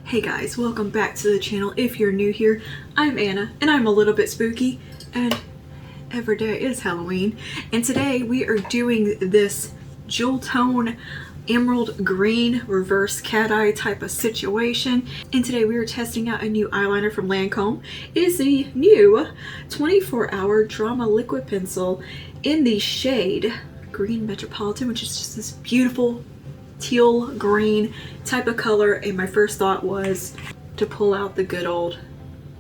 Hey guys, welcome back to the channel. If you're new here, I'm Anna and I'm a little bit spooky and every day is Halloween. And today we are doing this jewel tone emerald green reverse cat eye type of situation. And today we are testing out a new eyeliner from Lancome. It is the new 24-hour Drama liquid pencil in the shade Green Metropolitan, which is just this beautiful teal green type of color. And my first thought was to pull out the good old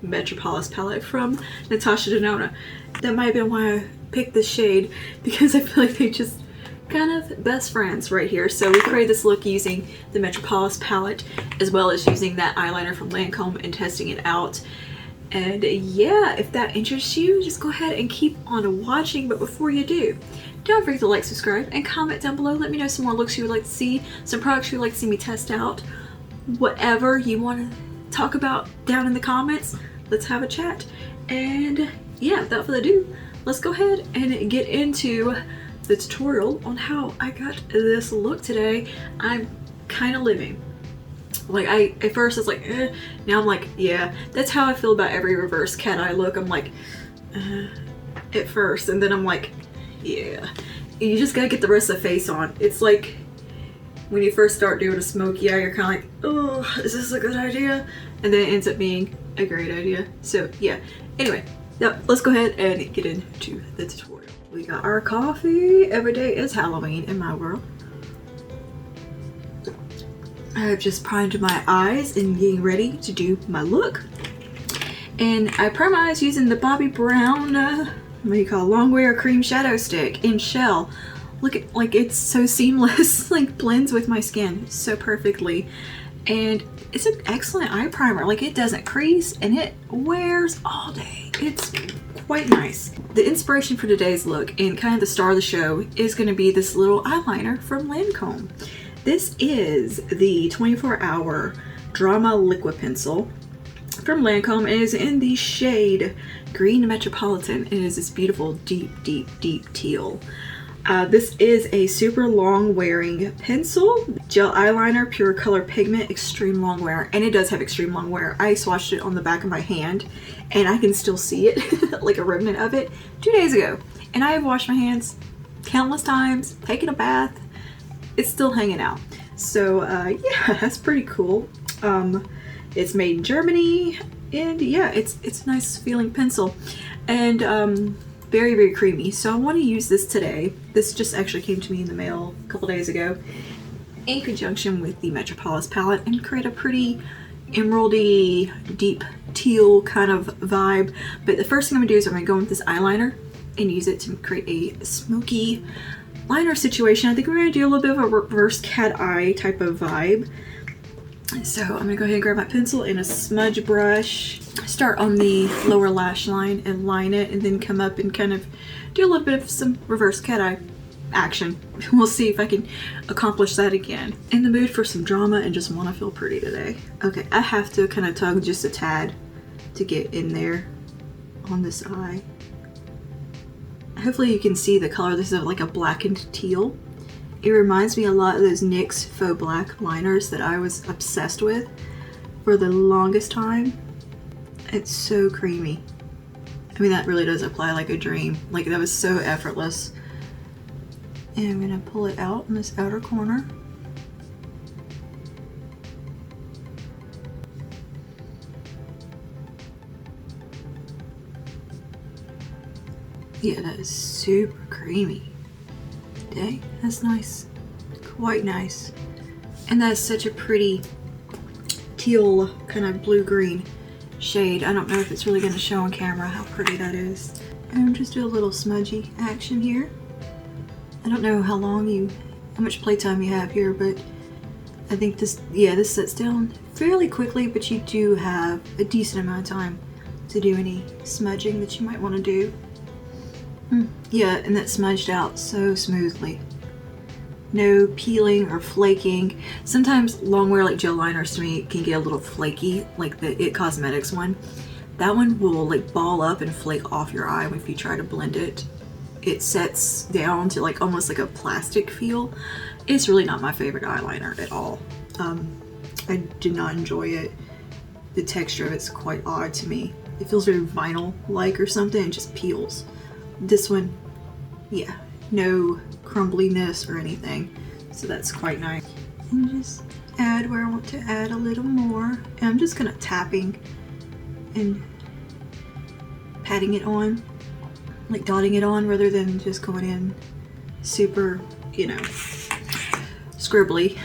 Metropolis palette from Natasha Denona. That might have been why I picked this shade, because I feel like they just kind of best friends right here. So we created this look using the Metropolis palette as well as using that eyeliner from Lancome and testing it out. And yeah, if that interests you, just go ahead and keep on watching. But before you do, don't forget to like, subscribe, and comment down below. Let me know some more looks you would like to see, some products you would like to see me test out. Whatever you want to talk about down in the comments, let's have a chat. And yeah, without further ado, let's go ahead and get into the tutorial on how I got this look today. I'm kind of living. Like, at first it's like, eh. Now I'm like, yeah, that's how I feel about every reverse cat eye look. I'm like, at first, and then I'm like, yeah. You just gotta get the rest of the face on. It's like when you first start doing a smoky eye, you're kind of like, oh, is this a good idea? And then it ends up being a great idea. So yeah, anyway, let's go ahead and get into the tutorial. We got our coffee. Every day is Halloween in my world. I've just primed my eyes and getting ready to do my look. And I prime my eyes using the Bobbi Brown, what do you call it, long wear cream shadow stick in shell. Look at, like, it's so seamless, like blends with my skin so perfectly. And it's an excellent eye primer. Like, it doesn't crease and it wears all day. It's quite nice. The inspiration for today's look and kind of the star of the show is going to be this little eyeliner from Lancome. This is the 24-hour Drama liquid pencil from Lancome. It is in the shade Green Metropolitan. It is this beautiful deep teal. This is a super long wearing pencil, gel eyeliner, pure color pigment, extreme long wear, and it does have extreme long wear. I swatched it on the back of my hand and I can still see it, like a remnant of it, 2 days ago. And I have washed my hands countless times, taken a bath. It's still hanging out. So yeah, that's pretty cool. It's made in Germany, and yeah, it's a nice feeling pencil, and very creamy. So I want to use this today. This just actually came to me in the mail a couple days ago in conjunction with the Metropolis palette, and create a pretty emeraldy deep teal kind of vibe. But the first thing I'm gonna do is I'm gonna go in with this eyeliner and use it to create a smoky liner situation. I think we're going to do a little bit of a reverse cat eye type of vibe. So I'm going to go ahead and grab my pencil and a smudge brush. Start on the lower lash line and line it, and then come up and kind of do a little bit of some reverse cat eye action. We'll see if I can accomplish that again. In the mood for some drama and just want to feel pretty today. Okay, I have to kind of tug just a tad to get in there on this eye. Hopefully you can see the color. This is like a blackened teal. It reminds me a lot of those NYX faux black liners that I was obsessed with for the longest time. It's so creamy. I mean, that really does apply like a dream. Like, that was so effortless. And I'm gonna pull it out in this outer corner. Yeah, that is super creamy. Dang, that's nice. Quite nice. And that's such a pretty teal, kind of blue-green shade. I don't know if it's really going to show on camera how pretty that is. And just do a little smudgy action here. I don't know how much playtime you have here, but I think this sets down fairly quickly, but you do have a decent amount of time to do any smudging that you might want to do. Yeah, and that smudged out so smoothly. No peeling or flaking. Sometimes long wear like gel liners to me can get a little flaky, like the It Cosmetics one. That one will like ball up and flake off your eye if you try to blend it. It sets down to like almost like a plastic feel. It's really not my favorite eyeliner at all. I did not enjoy it. The texture of it's quite odd to me. It feels very vinyl-like or something, and just peels. This one, yeah, no crumbliness or anything, so that's quite nice. And just add where I want to add a little more. And I'm just kind of tapping and patting it on, like dotting it on, rather than just going in super, you know, scribbly.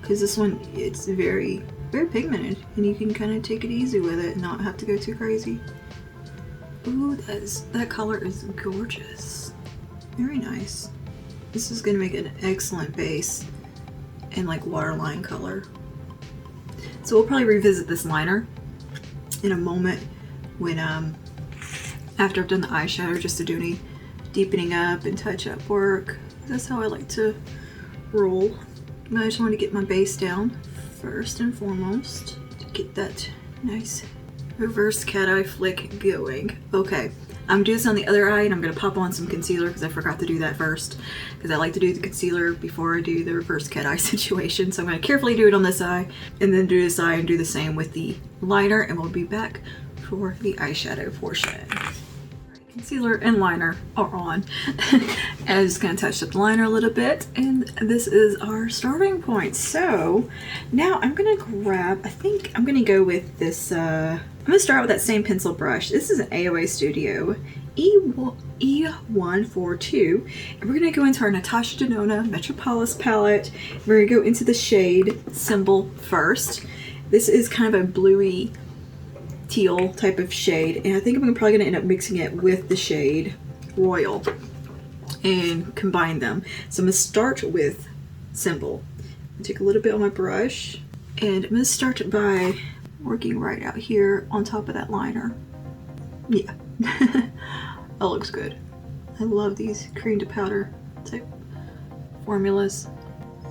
Because this one, it's very pigmented, and you can kind of take it easy with it and not have to go too crazy. Ooh, that color is gorgeous. Very nice. This is going to make an excellent base and like waterline color. So we'll probably revisit this liner in a moment when after I've done the eyeshadow, just to do any deepening up and touch up work. That's how I like to roll. And I just want to get my base down first and foremost to get that nice reverse cat eye flick going. Okay, I'm doing this on the other eye, and I'm going to pop on some concealer because I forgot to do that first, because I like to do the concealer before I do the reverse cat eye situation. So I'm going to carefully do it on this eye and then do this eye and do the same with the liner, and we'll be back for the eyeshadow portion. Concealer and liner are on. And I'm just going to touch up the liner a little bit, and this is our starting point. So now I'm going to grab, I think I'm going to go with this, I'm going to start with that same pencil brush. This is an AOA Studio E142, and we're going to go into our Natasha Denona Metropolis palette. We're going to go into the shade Symbol first. This is kind of a bluey teal type of shade, and I think I'm probably going to end up mixing it with the shade Royal and combine them. So I'm going to start with Symbol. Take a little bit on my brush, and I'm going to start by working right out here on top of that liner. Yeah, that looks good. I love these cream to powder type formulas.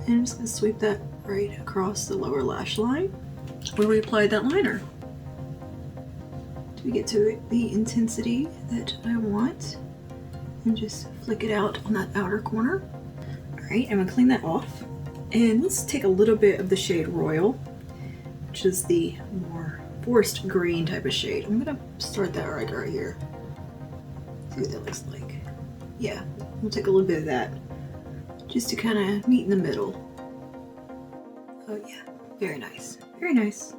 And I'm just going to sweep that right across the lower lash line where we applied that liner. We get to the intensity that I want, and just flick it out on that outer corner. All right, I'm gonna clean that off, and let's take a little bit of the shade Royal, which is the more forest green type of shade. I'm gonna start that right here. See what that looks like. Yeah, we'll take a little bit of that just to kind of meet in the middle. Oh yeah, very nice, very nice.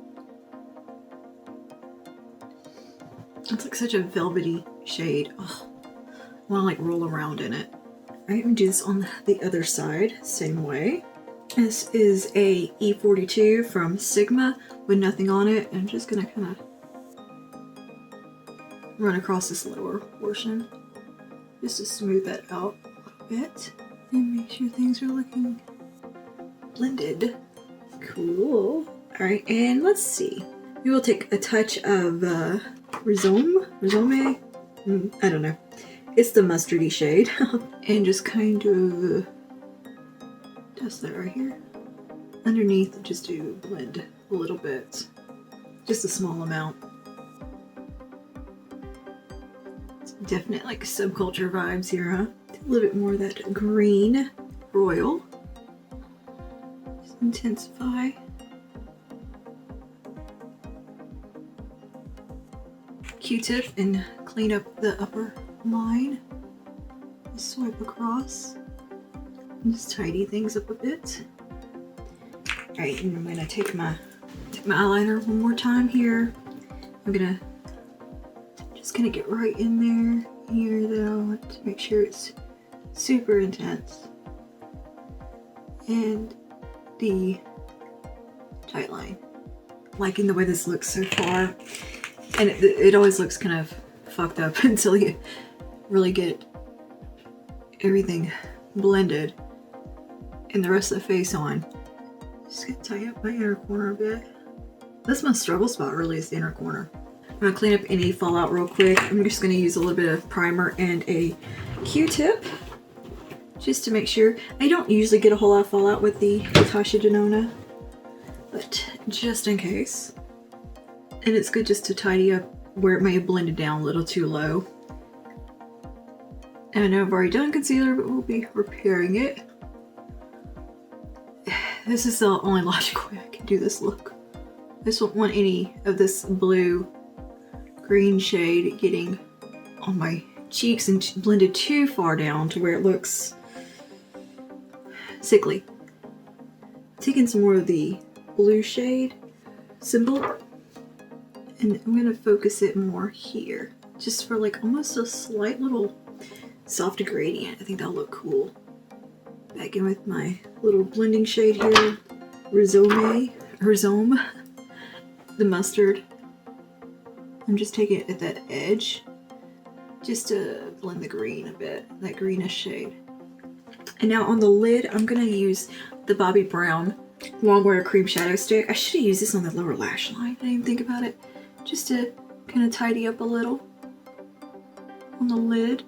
It's like such a velvety shade. Oh, I want to like roll around in it. All right, I'm gonna do this on the other side, same way. This is a E42 from Sigma with nothing on it. And I'm just gonna kind of run across this lower portion just to smooth that out a bit and make sure things are looking blended. Cool. All right, and let's see. We will take a touch of Rhizome? I don't know. It's the mustardy shade. And just kind of dust that right here. Underneath, just to blend a little bit. Just a small amount. It's definite like subculture vibes here, huh? A little bit more of that green Royal. Just intensify. Q-tip and clean up the upper line. Just swipe across and just tidy things up a bit. Alright, and I'm gonna take my eyeliner one more time here. I'm gonna just kind of get right in there here though to make sure it's super intense. And the tight line. Liking the way this looks so far. And it always looks kind of fucked up until you really get everything blended and the rest of the face on. Just gonna tighten up my inner corner a bit. That's my struggle spot, really, is the inner corner. I'm gonna clean up any fallout real quick. I'm just gonna use a little bit of primer and a Q-tip just to make sure. I don't usually get a whole lot of fallout with the Natasha Denona, but just in case. And it's good just to tidy up where it may have blended down a little too low. And I know I've already done concealer, but we'll be repairing it. this is the only logical way I can do this look. I just don't want any of this blue green shade getting on my cheeks and blended too far down to where it looks sickly. Taking some more of the blue shade symbol, and I'm gonna focus it more here, just for like almost a slight little soft gradient. I think that'll look cool. Back in with my little blending shade here, Rhizome, the mustard. I'm just taking it at that edge, just to blend the green a bit, that greenish shade. And now on the lid, I'm gonna use the Bobbi Brown Longwear Cream Shadow Stick. I should have used this on the lower lash line. I didn't even think about it. Just to kind of tidy up a little on the lid,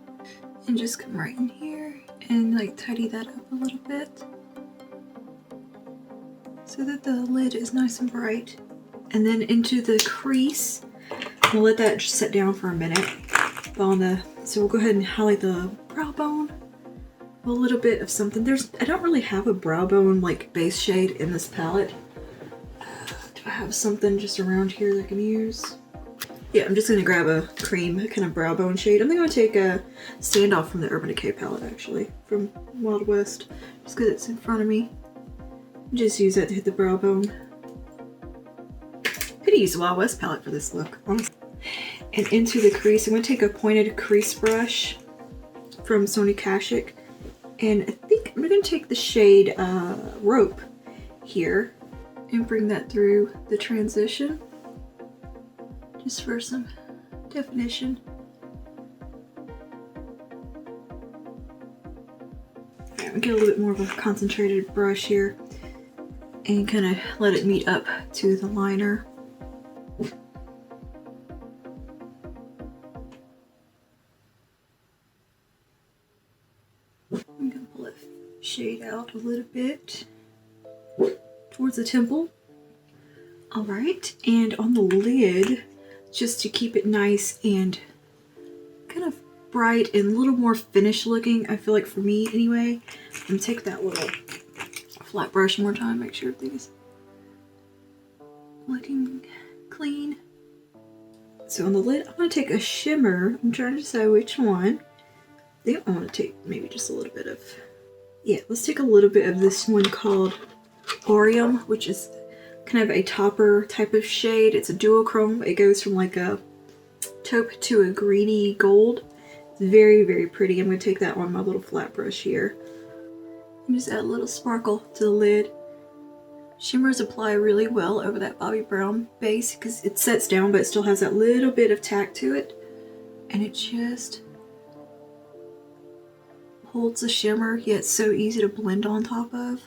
and just come right in here and like tidy that up a little bit so that the lid is nice and bright. And then into the crease, we'll let that just sit down for a minute. So we'll go ahead and highlight the brow bone. A little bit of something. I don't really have a brow bone like base shade in this palette. Do I have something just around here that I can use? Yeah, I'm just gonna grab a cream kind of brow bone shade. I'm gonna take a Standoff from the Urban Decay palette, actually, from Wild West, just because it's in front of me. Just use that to hit the brow bone. Could use the Wild West palette for this look, honestly. And into the crease, I'm gonna take a pointed crease brush from Sony Kashuk. And I think I'm gonna take the shade Rope here and bring that through the transition, just for some definition. Alright, we'll get a little bit more of a concentrated brush here and kind of let it meet up to the liner. I'm gonna pull that shade out a little bit towards the temple. Alright, and on the lid, just to keep it nice and kind of bright and a little more finished looking, I feel like, for me anyway, I'm gonna take that little flat brush one more time, make sure everything's looking clean. So on the lid, I'm gonna take a shimmer. I'm trying to decide which one. I think I want to take maybe just a little bit of, yeah, let's take a little bit of this one called Orium, which is kind of a topper type of shade. It's a duochrome. It goes from like a taupe to a greeny gold. It's very, very pretty. I'm going to take that on my little flat brush here and just add a little sparkle to the lid. Shimmers apply really well over that Bobbi Brown base because it sets down, but it still has that little bit of tack to it. And it just holds the shimmer, yet it's so easy to blend on top of.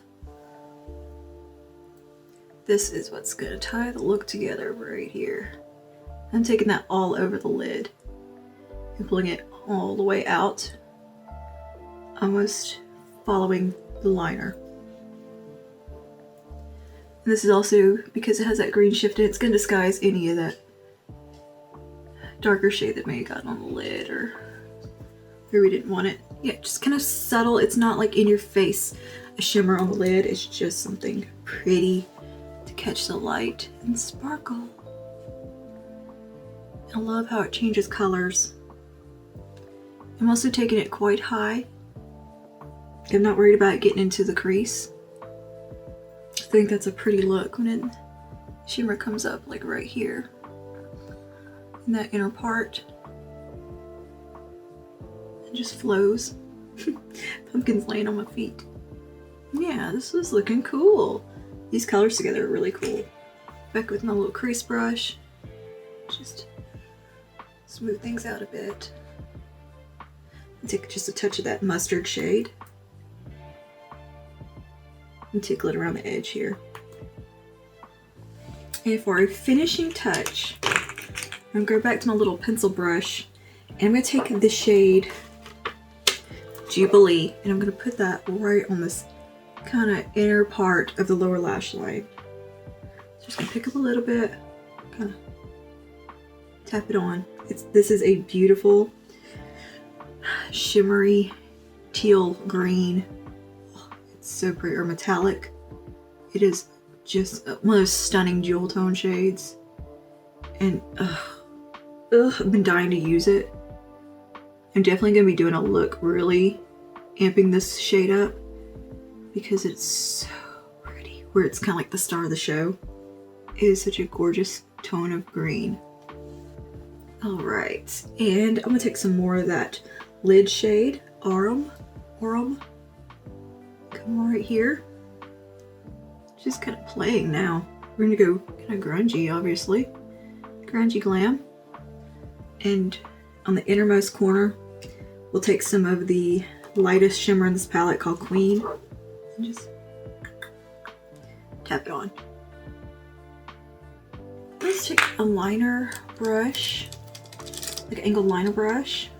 This is what's going to tie the look together right here. I'm taking that all over the lid and pulling it all the way out, almost following the liner. And this is also, because it has that green shift in it, it's going to disguise any of that darker shade that may have gotten on the lid or where we didn't want it. Yeah, just kind of subtle. It's not like in your face a shimmer on the lid. It's just something pretty to catch the light and sparkle. I love how it changes colors. I'm also taking it quite high. I'm not worried about it getting into the crease. I think that's a pretty look when it shimmer comes up like right here in that inner part. It just flows. Pumpkin's laying on my feet. Yeah, this is looking cool. These colors together are really cool. Back with my little crease brush. Just smooth things out a bit. Take just a touch of that mustard shade and tickle it around the edge here. And for a finishing touch, I'm going to go back to my little pencil brush and I'm going to take the shade Jubilee and I'm going to put that right on this kind of inner part of the lower lash line. So just going to pick up a little bit, kind of tap it on. This is a beautiful shimmery teal green. Oh, it's so pretty, or metallic. It is just one of those stunning jewel tone shades. And I've been dying to use it. I'm definitely going to be doing a look really amping this shade up because it's so pretty. Where it's kind of like the star of the show. It is such a gorgeous tone of green. Alright, and I'm going to take some more of that lid shade, Aurum. Come right here. Just kind of playing now. We're going to go kind of grungy, obviously. Grungy glam. And on the innermost corner, we'll take some of the lightest shimmer in this palette called Queen. And just tap it on. Let's take a liner brush, like an angled liner brush.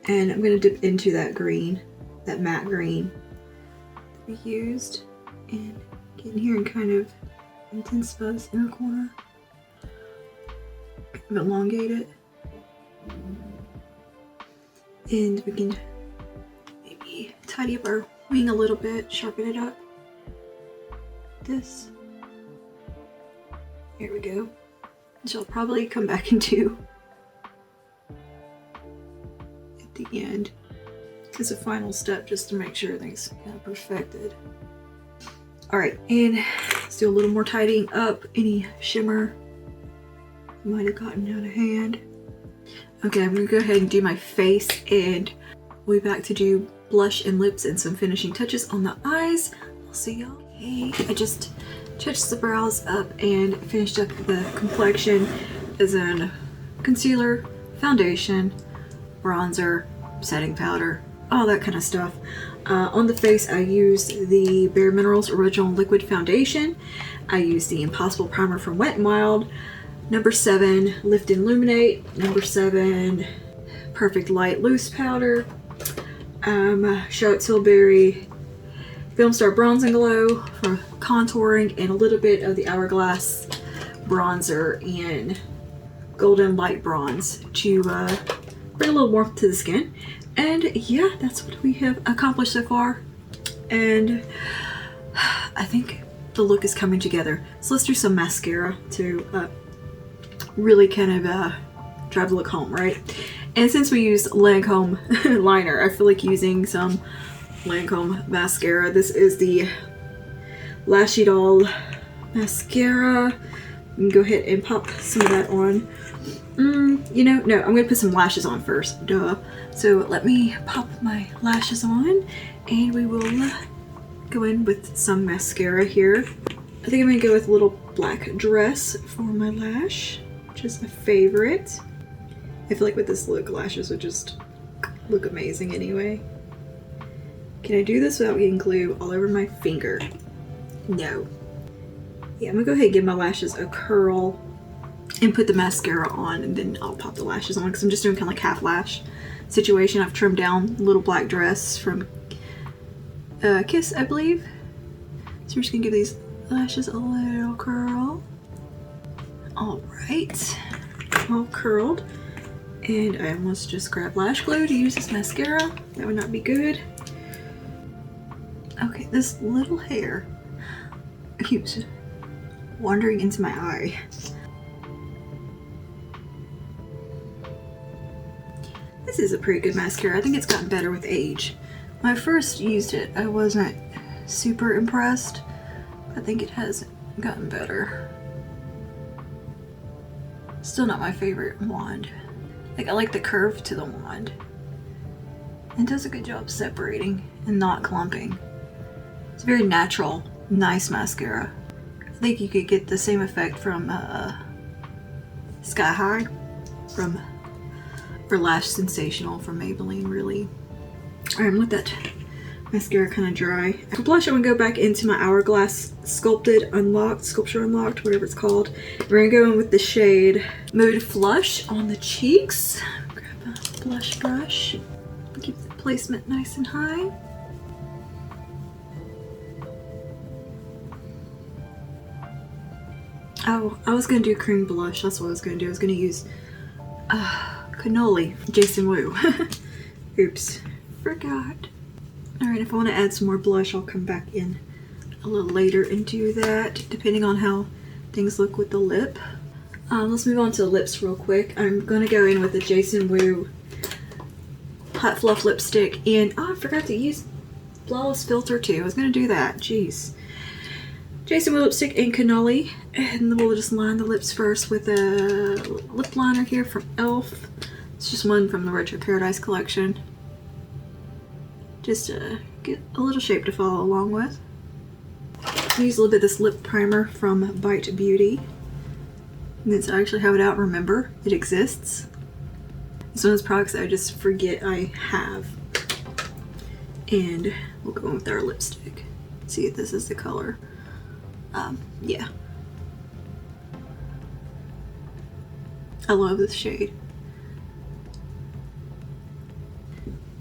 And I'm going to dip into that green, that matte green that we used. And get in here and kind of intensify this inner corner. Kind of elongate it. And we can maybe tidy up our wing a little bit, sharpen it up. This. Here we go. Which I'll probably come back into at the end as a final step just to make sure everything's kind of perfected. Alright, and let's do a little more tidying up any shimmer might have gotten out of hand. Okay, I'm going to go ahead and do my face, and we'll be back to do blush and lips and some finishing touches on the eyes. I'll see y'all. Okay, I just touched the brows up and finished up the complexion as in concealer, foundation, bronzer, setting powder, all that kind of stuff. On the face, I used the Bare Minerals Original Liquid Foundation. I used the Impossible Primer from Wet n Wild. Number 7, Lift and Illuminate. Number 7, Perfect Light Loose Powder. Charlotte Tilbury Film Star Bronze and Glow for contouring, and a little bit of the Hourglass bronzer in Golden Light Bronze to bring a little warmth to the skin. And yeah, that's what we have accomplished so far. And I think the look is coming together. So let's do some mascara to really kind of drive the look home, right? And since we used Lancome liner, I feel like using some Lancome mascara. This is the Lash It All mascara. You can go ahead and pop some of that on. You know, no, I'm gonna put some lashes on first, duh. So let me pop my lashes on, and we will go in with some mascara here. I think I'm gonna go with a little black dress for my lash, which is my favorite. I feel like with this look, lashes would just look amazing anyway. Can I do this without getting glue all over my finger? No. Yeah, I'm gonna go ahead and give my lashes a curl and put the mascara on, and then I'll pop the lashes on because I'm just doing kind of like half lash situation. I've trimmed down a little black dress from Kiss, I believe. So we're just gonna give these lashes a little curl. Alright, all curled. And I almost just grabbed lash glue to use this mascara. That would not be good. Okay, this little hair keeps wandering into my eye. This is a pretty good mascara. I think it's gotten better with age. When I first used it, I wasn't super impressed. I think it has gotten better. Still not my favorite wand. Like, I like the curve to the wand. It does a good job separating and not clumping. It's a very natural, nice mascara. I think you could get the same effect from Sky High from or Lash Sensational from Maybelline, really. Alright, I'm gonna let that mascara kind of dry. For blush, I'm gonna go back into my Hourglass Sculpture Unlocked, whatever it's called. We're gonna go in with the shade Mood Flush on the cheeks. Grab a blush brush. Keep the placement nice and high. Oh, I was gonna do cream blush. That's what I was gonna do. I was gonna use Cannoli, Jason Wu. Oops, forgot. Alright, if I want to add some more blush, I'll come back in a little later and do that, depending on how things look with the lip. Let's move on to the lips real quick. I'm going to go in with the Jason Wu Hot Fluff lipstick, and I forgot to use Flawless Filter too. I was going to do that. Jeez. Jason Wu lipstick in Cannoli, and we'll just line the lips first with a lip liner here from e.l.f. It's just one from the Retro Paradise collection. Just to get a little shape to follow along with. Use a little bit of this lip primer from Bite Beauty. And since I actually have it out, remember, it exists. It's one of those products that I just forget I have. And we'll go in with our lipstick. See if this is the color. Yeah. I love this shade.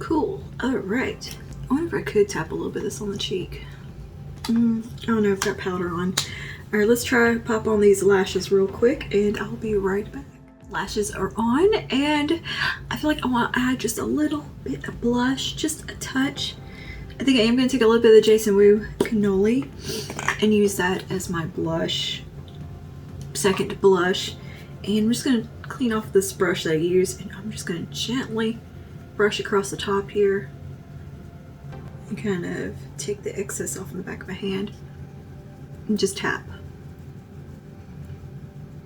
Cool. Alright. I wonder if I could tap a little bit of this on the cheek. I don't know if I've got powder on. Alright, let's try pop on these lashes real quick and I'll be right back. Lashes are on, and I feel like I want to add just a little bit of blush, just a touch. I think I am going to take a little bit of the Jason Wu Cannoli and use that as my blush, second blush. And I'm just going to clean off this brush that I use, and I'm just going to gently brush across the top here and kind of take the excess off in the back of my hand and just tap.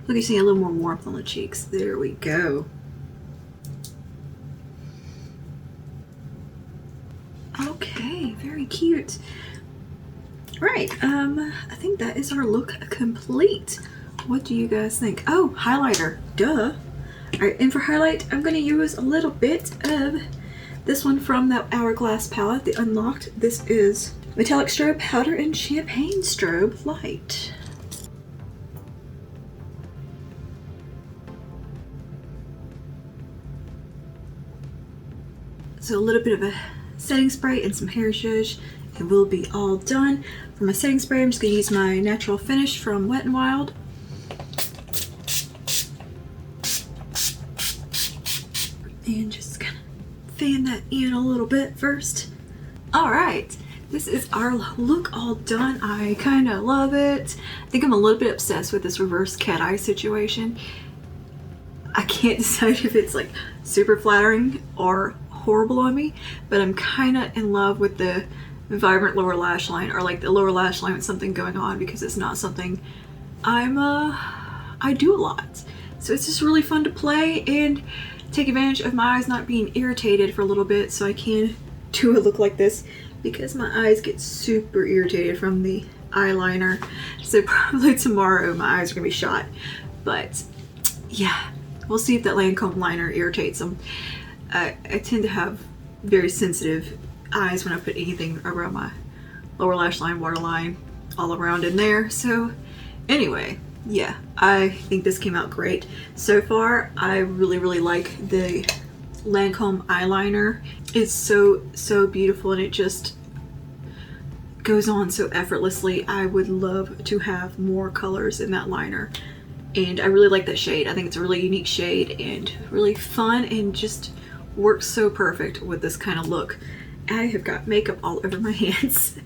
Look, you see a little more warmth on the cheeks. There we go. Okay, very cute. Right, I think that is our look complete. What do you guys think? Oh, highlighter, duh. All right, and for highlight, I'm gonna use a little bit of this one from that Hourglass palette, the Unlocked. This is Metallic Strobe Powder and Champagne Strobe Light. So a little bit of a setting spray and some hair zhuzh, and we'll be all done. For my setting spray, I'm just going to use my Natural Finish from Wet n Wild. And just kind of fan that in a little bit first. Alright, this is our look all done. I kind of love it. I think I'm a little bit obsessed with this reverse cat eye situation. I can't decide if it's like super flattering or horrible on me, but I'm kind of in love with the vibrant lower lash line, or like the lower lash line with something going on, because it's not something I do a lot. So it's just really fun to play and take advantage of my eyes not being irritated for a little bit, so I can do a look like this, because my eyes get super irritated from the eyeliner. So probably tomorrow my eyes are gonna be shot, but yeah, we'll see if that Lancome liner irritates them. I tend to have very sensitive eyes when I put anything around my lower lash line, waterline, all around in there. So anyway, yeah, I think this came out great. So far, I really like the Lancome eyeliner. It's so beautiful, and it just goes on so effortlessly. I would love to have more colors in that liner. And I really like that shade. I think it's a really unique shade and really fun, and just works so perfect with this kind of look. I have got makeup all over my hands.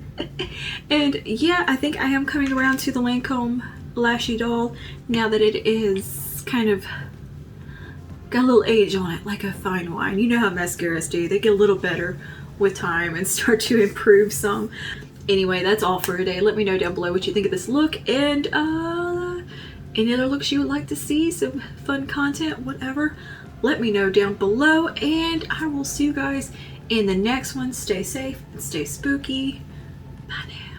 And yeah, I think I am coming around to the Lancome Lashy Doll now that it is kind of got a little age on it, like a fine wine. You know how mascaras do. They get a little better with time and start to improve some. Anyway, that's all for today. Let me know down below what you think of this look, and any other looks you would like to see, some fun content, whatever. Let me know down below, and I will see you guys in the next one. Stay safe and stay spooky. Bye now.